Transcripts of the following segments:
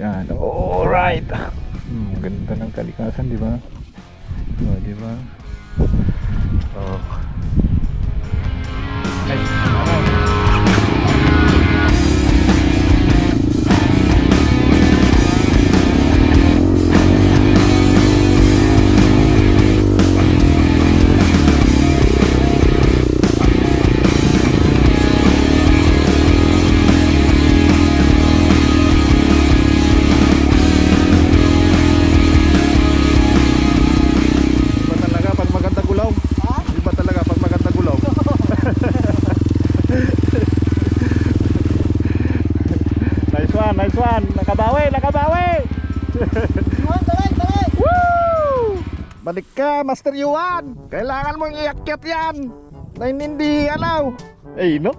Yan. Alright. Ganda ng kalikasan, di ba? Oh, di ba? Oh. Nice. Iba talaga pag maganda gulaw. Iba talaga pag maganda gulaw. Nice one, nice one. Nakabawi, nakabawi. Woo! Balik ka, Master Yuan. Kailangan mong iakyat yan. Na hindi alaw. Eh, no?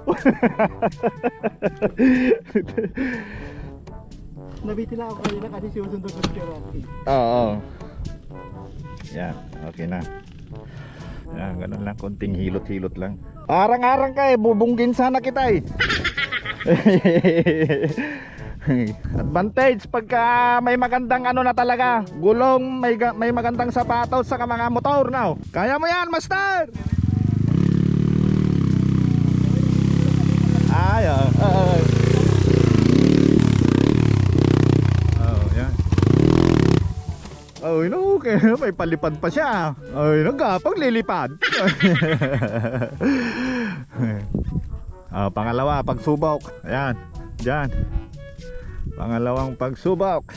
Nabitin ako kanina kasi sinusunod ko si Rocky. Oo. Yan, okay na. Yan, ganun lang, konting hilot-hilot lang. Arang-arang ka eh, bubunggin sana kita eh. Advantage pagka may magandang ano na talaga, gulong, may magandang sapatos sa mga motor now. Kaya mo yan, Master! Ay, yan. Oh, no, okay. May palipad pa siya. Ay, nagapang lilipad. Pangalawa, pagsubok. Ayan, dyan. Pangalawang pagsubok.